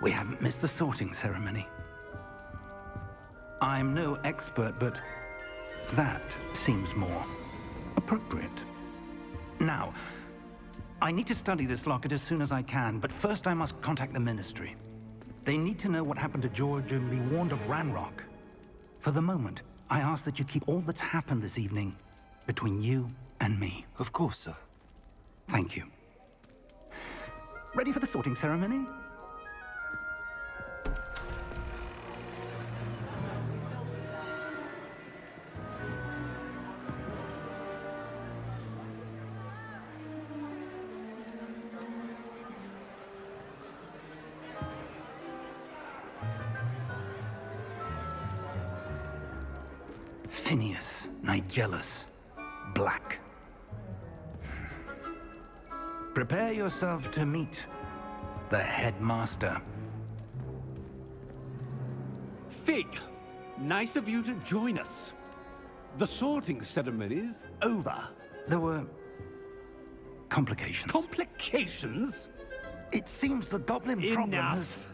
We haven't missed the sorting ceremony. I'm no expert, but that seems more appropriate. Now, I need to study this locket as soon as I can, but first I must contact the Ministry. They need to know what happened to George and be warned of Ranrock. For the moment, I ask that you keep all that's happened this evening between you and me. Of course, sir. Thank you. Ready for the sorting ceremony? Phineas, Nigellus, Black. Prepare yourself to meet the headmaster. Fig, nice of you to join us. The sorting ceremony's over. There were complications. Complications? It seems the goblin problem has... Enough!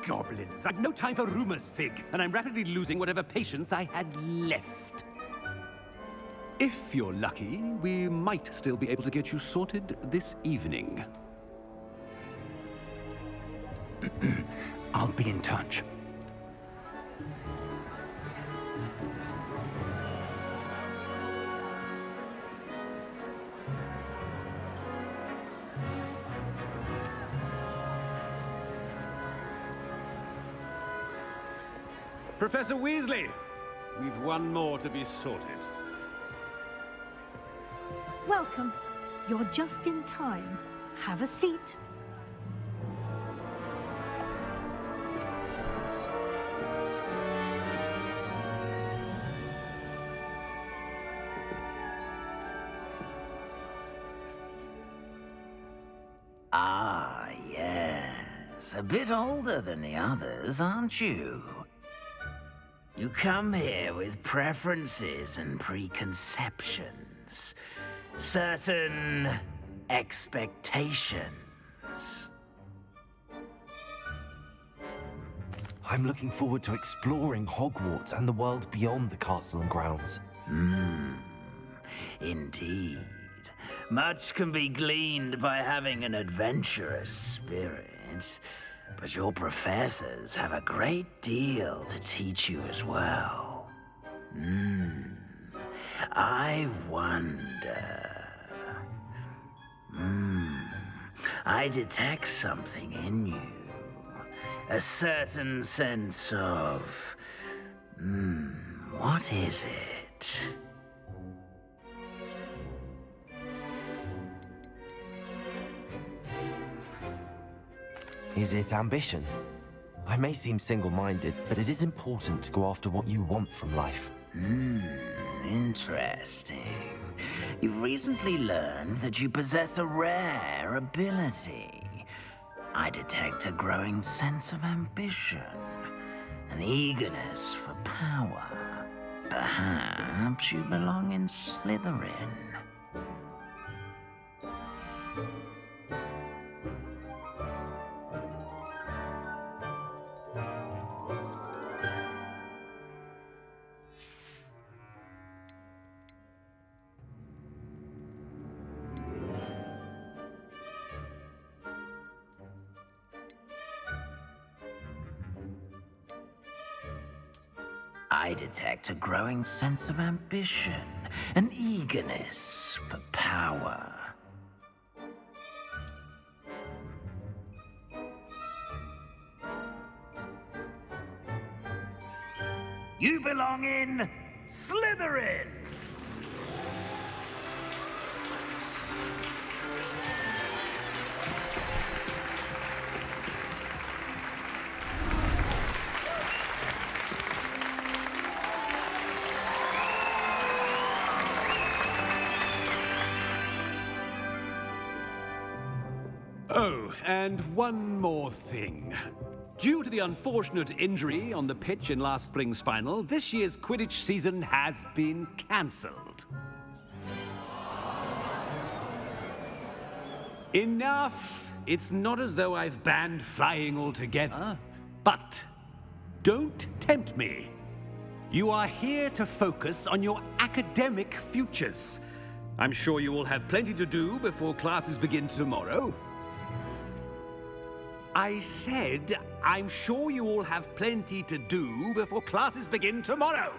Goblins. I've no time for rumors, Fig, and I'm rapidly losing whatever patience I had left. If you're lucky, we might still be able to get you sorted this evening. I'll be in touch. Professor Weasley, we've one more to be sorted. Welcome. You're just in time. Have a seat. Ah, yes. A bit older than the others, aren't you? You come here with preferences and preconceptions. Certain expectations. I'm looking forward to exploring Hogwarts and the world beyond the castle and grounds. Indeed. Much can be gleaned by having an adventurous spirit, but your professors have a great deal to teach you as well. I wonder... I detect something in you. A certain sense of... what is it? Is it ambition? I may seem single-minded, but it is important to go after what you want from life. Interesting. You've recently learned that you possess a rare ability. I detect a growing sense of ambition, an eagerness for power. Perhaps you belong in Slytherin. I detect a growing sense of ambition, an eagerness for power. You belong in Slytherin! Oh, and one more thing. Due to the unfortunate injury on the pitch in last spring's final, this year's Quidditch season has been cancelled. Enough it's not as though I've banned flying altogether, but don't tempt me. You are here to focus on your academic futures. I'm sure you will have plenty to do before classes begin tomorrow. I said, I'm sure you all have plenty to do before classes begin tomorrow.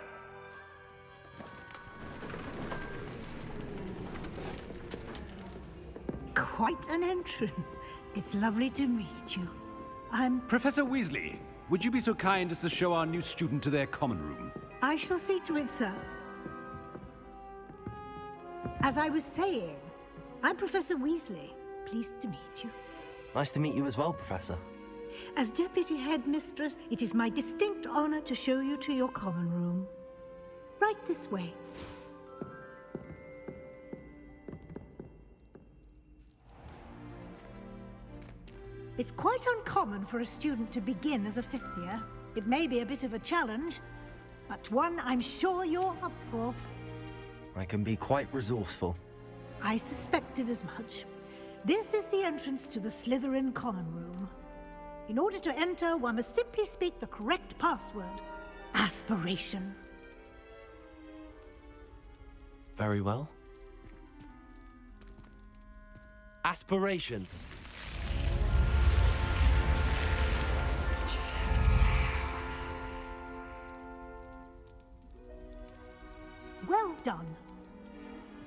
Quite an entrance. It's lovely to meet you. I'm... Professor Weasley, would you be so kind as to show our new student to their common room? I shall see to it, sir. As I was saying, I'm Professor Weasley. Pleased to meet you. Nice to meet you as well, Professor. As Deputy Headmistress, it is my distinct honor to show you to your common room. Right this way. It's quite uncommon for a student to begin as a fifth year. It may be a bit of a challenge, but one I'm sure you're up for. I can be quite resourceful. I suspected as much. This is the entrance to the Slytherin common room. In order to enter, one must simply speak the correct password. Aspiration. Very well. Aspiration. Well done.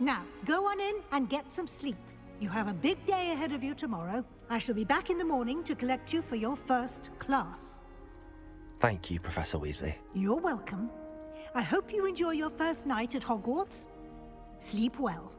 Now, go on in and get some sleep. You have a big day ahead of you tomorrow. I shall be back in the morning to collect you for your first class. Thank you, Professor Weasley. You're welcome. I hope you enjoy your first night at Hogwarts. Sleep well.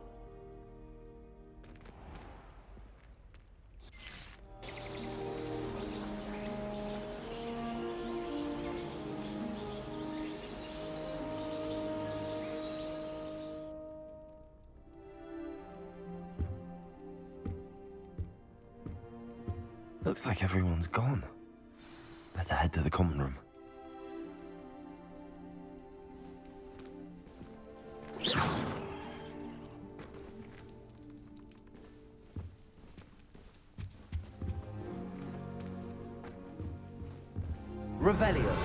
Looks like everyone's gone. Better head to the common room. Revelio.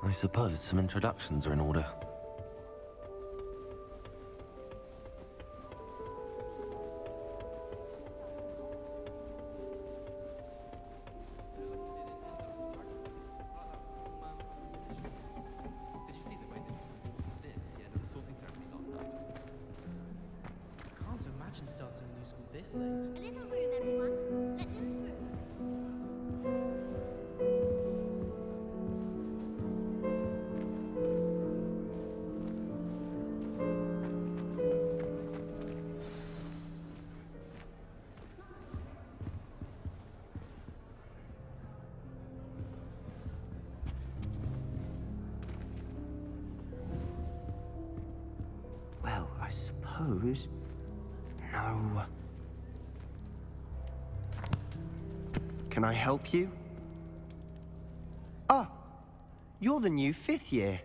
I suppose some introductions are in order. Can't imagine starting a new school this late. A little room, everyone. Let him through. Well, I suppose... No. Can I help you? Ah, you're the new fifth year.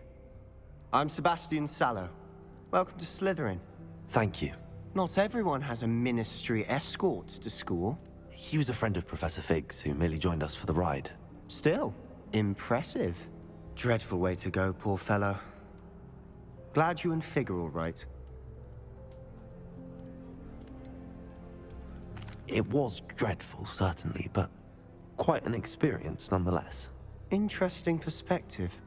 I'm Sebastian Sallow. Welcome to Slytherin. Thank you. Not everyone has a ministry escort to school. He was a friend of Professor Fig's who merely joined us for the ride. Still, impressive. Dreadful way to go, poor fellow. Glad you and Fig are all right. It was dreadful, certainly, but quite an experience nonetheless. Interesting perspective.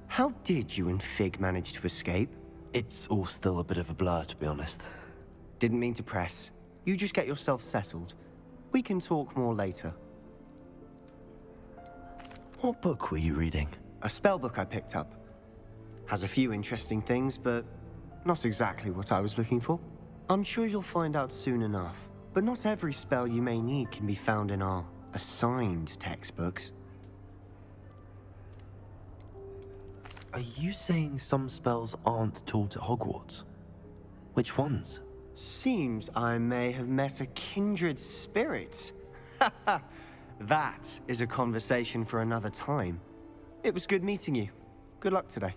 How did you and Fig manage to escape? It's all still a bit of a blur, to be honest. Didn't mean to press. You just get yourself settled. We can talk more later. What book were you reading? A spell book I picked up. Has a few interesting things, but not exactly what I was looking for. I'm sure you'll find out soon enough. But not every spell you may need can be found in our assigned textbooks. Are you saying some spells aren't taught at Hogwarts? Which ones? Seems I may have met a kindred spirit. That is a conversation for another time. It was good meeting you. Good luck today.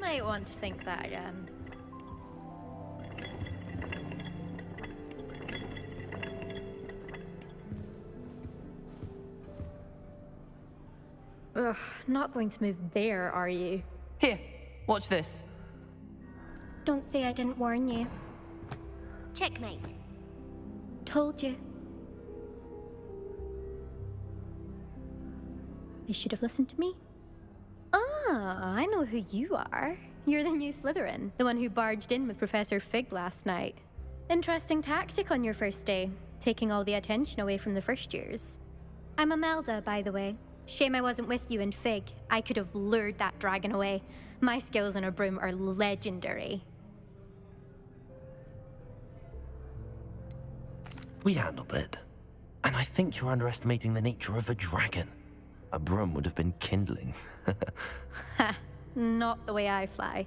Might want to think that again. Ugh, not going to move there, are you? Here, watch this. Don't say I didn't warn you. Checkmate. Told you. They should have listened to me. Ah, I know who you are. You're the new Slytherin, the one who barged in with Professor Fig last night. Interesting tactic on your first day, taking all the attention away from the first years. I'm Imelda, by the way. Shame I wasn't with you in Fig. I could have lured that dragon away. My skills on a broom are legendary. We handled it. And I think you're underestimating the nature of a dragon. A broom would have been kindling. Ha, not the way I fly.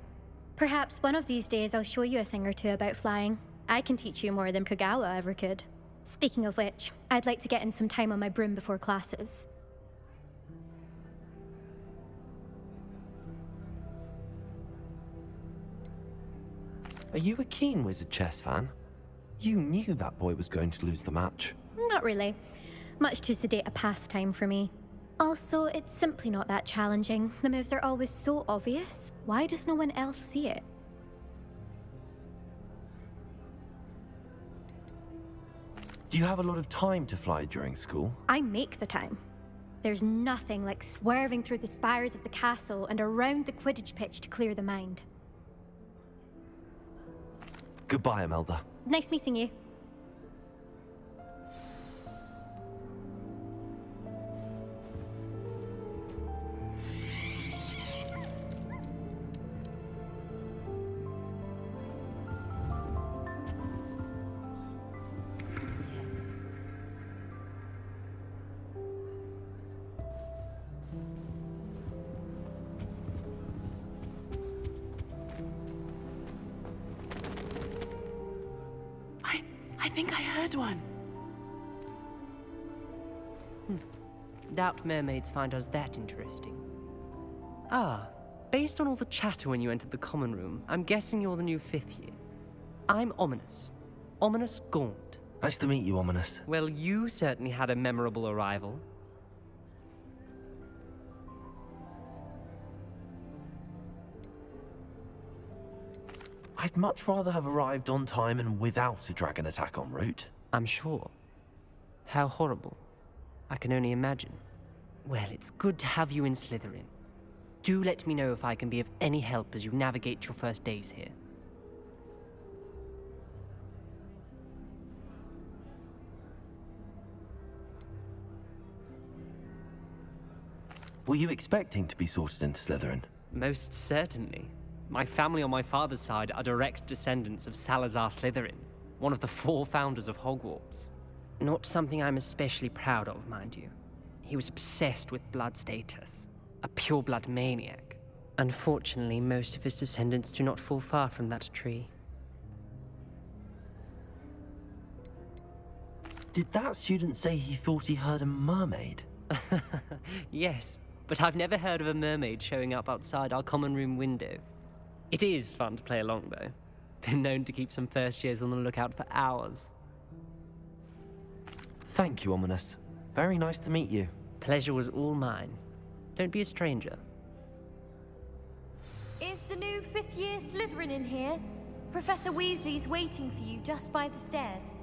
Perhaps one of these days I'll show you a thing or two about flying. I can teach you more than Kogawa ever could. Speaking of which, I'd like to get in some time on my broom before classes. Are you a keen Wizard chess fan? You knew that boy was going to lose the match. Not really. Much too sedate a pastime for me. Also, it's simply not that challenging. The moves are always so obvious. Why does no one else see it? Do you have a lot of time to fly during school? I make the time. There's nothing like swerving through the spires of the castle and around the Quidditch pitch to clear the mind. Goodbye, Imelda. Nice meeting you. I think I heard one. Doubt mermaids find us that interesting. Ah, based on all the chatter when you entered the common room, I'm guessing you're the new 5th year. I'm Ominous. Ominous Gaunt. Nice to meet you, Ominous. Well, you certainly had a memorable arrival. I'd much rather have arrived on time and without a dragon attack en route. I'm sure. How horrible. I can only imagine. Well, it's good to have you in Slytherin. Do let me know if I can be of any help as you navigate your first days here. Were you expecting to be sorted into Slytherin? Most certainly. My family on my father's side are direct descendants of Salazar Slytherin, one of the 4 founders of Hogwarts. Not something I'm especially proud of, mind you. He was obsessed with blood status, a pure-blood maniac. Unfortunately, most of his descendants do not fall far from that tree. Did that student say he thought he heard a mermaid? Yes, but I've never heard of a mermaid showing up outside our common room window. It is fun to play along, though. Been known to keep some first years on the lookout for hours. Thank you, Ominous. Very nice to meet you. Pleasure was all mine. Don't be a stranger. Is the new 5th year Slytherin in here? Professor Weasley's waiting for you just by the stairs.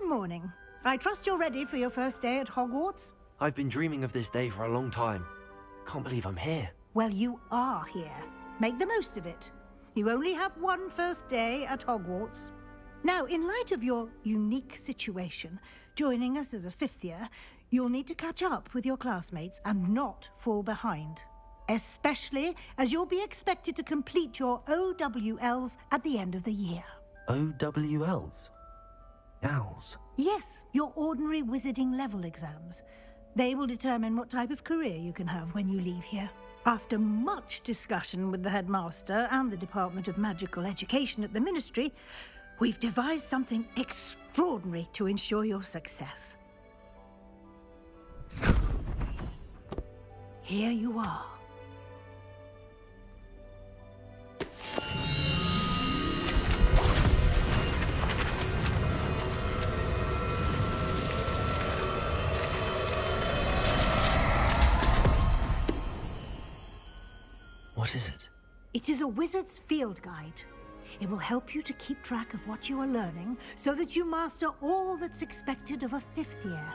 morning. I trust you're ready for your first day at Hogwarts? I've been dreaming of this day for a long time. Can't believe I'm here. Well, you are here. Make the most of it. You only have one first day at Hogwarts. Now, in light of your unique situation, joining us as a fifth year, you'll need to catch up with your classmates and not fall behind. Especially as you'll be expected to complete your OWLs at the end of the year. OWLs? Owls? Yes, your ordinary wizarding level exams. They will determine what type of career you can have when you leave here. After much discussion with the headmaster and the Department of Magical Education at the Ministry, we've devised something extraordinary to ensure your success. Here you are. What is it? It is a wizard's field guide. It will help you to keep track of what you are learning so that you master all that's expected of a fifth year.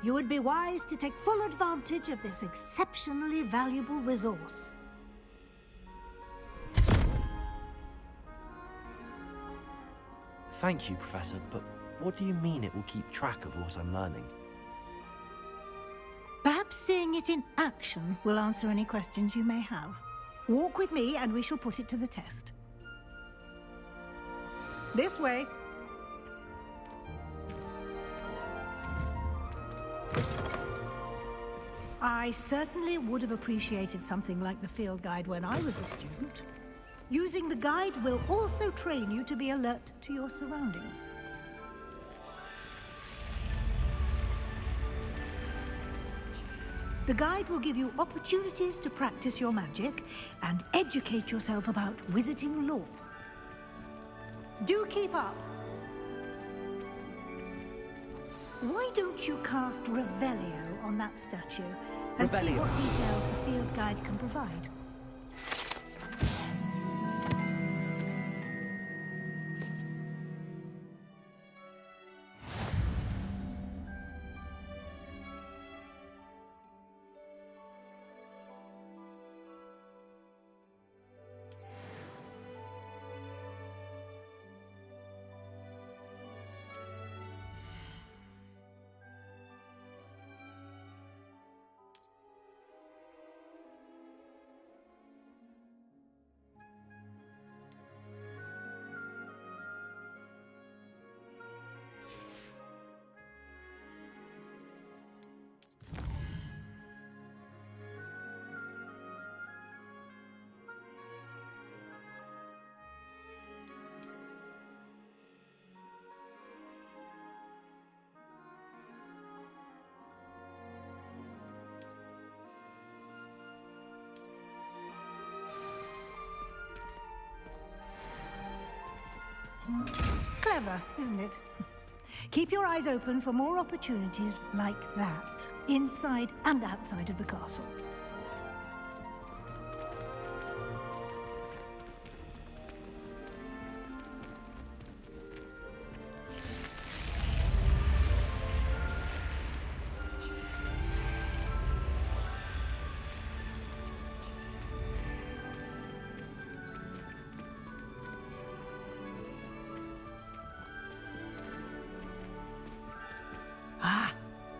You would be wise to take full advantage of this exceptionally valuable resource. Thank you, Professor, but what do you mean it will keep track of what I'm learning? Perhaps seeing it in action will answer any questions you may have. Walk with me and we shall put it to the test. This way. I certainly would have appreciated something like the field guide when I was a student. Using the guide will also train you to be alert to your surroundings. The guide will give you opportunities to practice your magic and educate yourself about wizarding lore. Do keep up. Why don't you cast Revelio on that statue and see Revelio. what details the field guide can provide? Clever, isn't it? Keep your eyes open for more opportunities like that, inside and outside of the castle. Ah,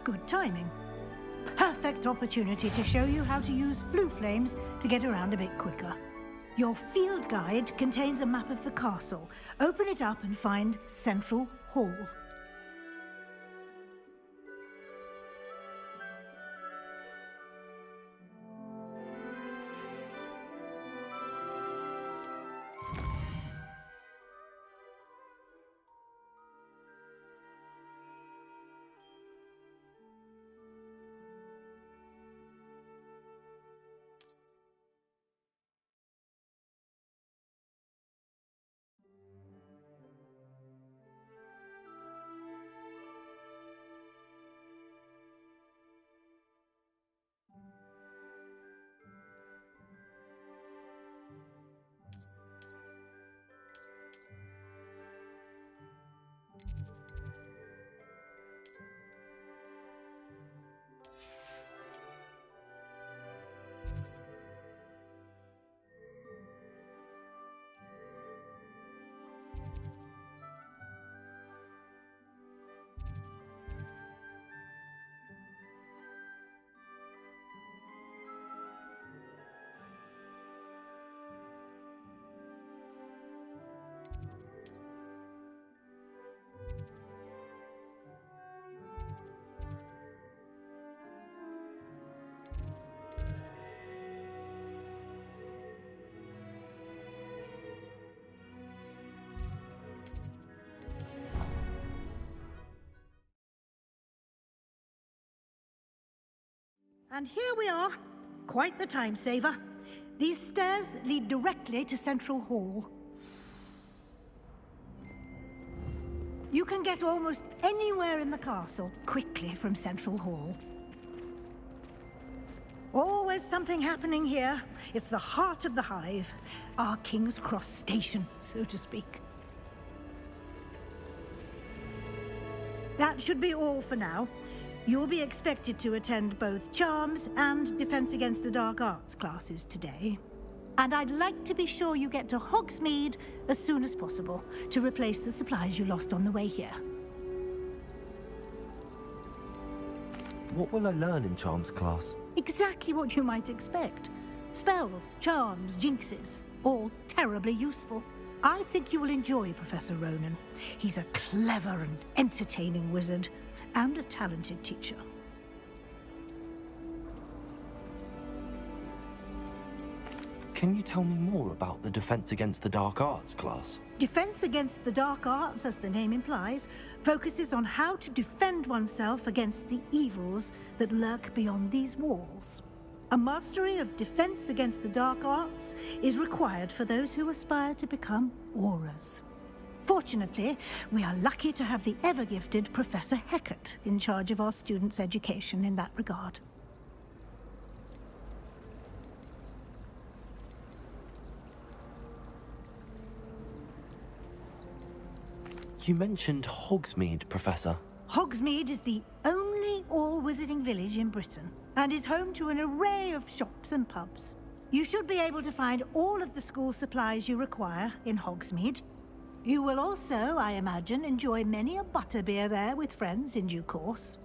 good timing. Perfect opportunity to show you how to use flue flames to get around a bit quicker. Your field guide contains a map of the castle. Open it up and find Central Hall. And here we are. Quite the time saver. These stairs lead directly to Central Hall. You can get almost anywhere in the castle quickly from Central Hall. Always something happening here. It's the heart of the Hive. Our King's Cross station, so to speak. That should be all for now. You'll be expected to attend both Charms and Defense Against the Dark Arts classes today. And I'd like to be sure you get to Hogsmeade as soon as possible to replace the supplies you lost on the way here. What will I learn in Charms class? Exactly what you might expect. Spells, charms, jinxes, all terribly useful. I think you will enjoy Professor Ronan. He's a clever and entertaining wizard, and a talented teacher. Can you tell me more about the Defense Against the Dark Arts class? Defense Against the Dark Arts, as the name implies, focuses on how to defend oneself against the evils that lurk beyond these walls. A mastery of Defense Against the Dark Arts is required for those who aspire to become Aurors. Fortunately, we are lucky to have the ever-gifted Professor Hecat in charge of our students' education in that regard. You mentioned Hogsmeade, Professor. Hogsmeade is the only all-wizarding village in Britain, and is home to an array of shops and pubs. You should be able to find all of the school supplies you require in Hogsmeade. You will also, I imagine, enjoy many a butterbeer there with friends in due course.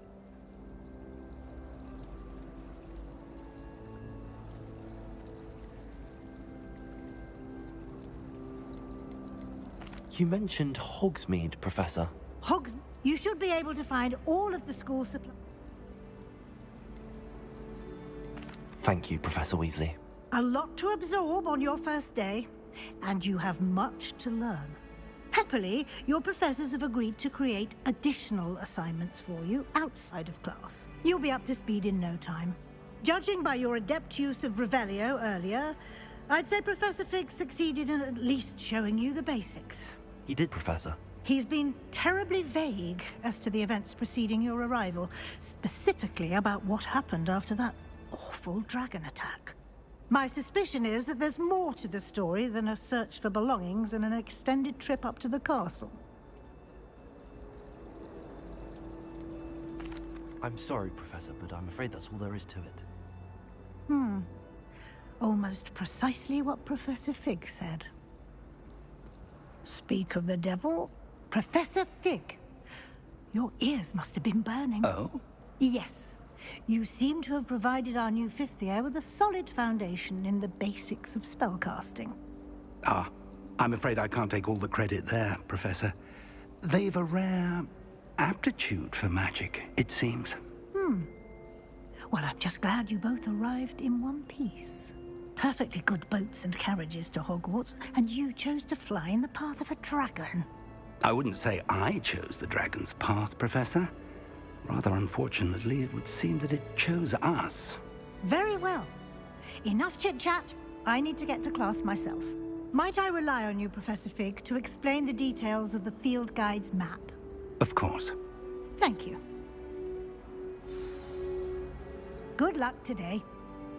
You mentioned Hogsmeade, Professor. You should be able to find all of the school supplies. Thank you, Professor Weasley. A lot to absorb on your first day, and you have much to learn. Happily, your professors have agreed to create additional assignments for you outside of class. You'll be up to speed in no time. Judging by your adept use of Revelio earlier, I'd say Professor Fig succeeded in at least showing you the basics. He did, Professor. He's been terribly vague as to the events preceding your arrival, specifically about what happened after that awful dragon attack. My suspicion is that there's more to the story than a search for belongings and an extended trip up to the castle. I'm sorry, Professor, but I'm afraid that's all there is to it. Almost precisely what Professor Fig said. Speak of the devil, Professor Fig. Your ears must have been burning. Oh? Yes. You seem to have provided our new fifth year with a solid foundation in the basics of spellcasting. Ah, I'm afraid I can't take all the credit there, Professor. They've a rare aptitude for magic, it seems. Well, I'm just glad you both arrived in one piece. Perfectly good boats and carriages to Hogwarts, and you chose to fly in the path of a dragon. I wouldn't say I chose the dragon's path, Professor. Rather unfortunately, it would seem that it chose us. Very well. Enough chit-chat. I need to get to class myself. Might I rely on you, Professor Fig, to explain the details of the field guide's map? Of course. Thank you. Good luck today.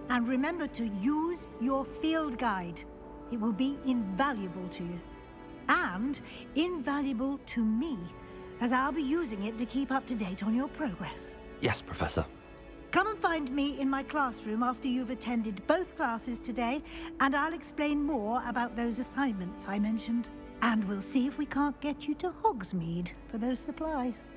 And remember to use your field guide. It will be invaluable to you. And invaluable to me, as I'll be using it to keep up to date on your progress. Yes, Professor. Come and find me in my classroom after you've attended both classes today, and I'll explain more about those assignments I mentioned. And we'll see if we can't get you to Hogsmeade for those supplies.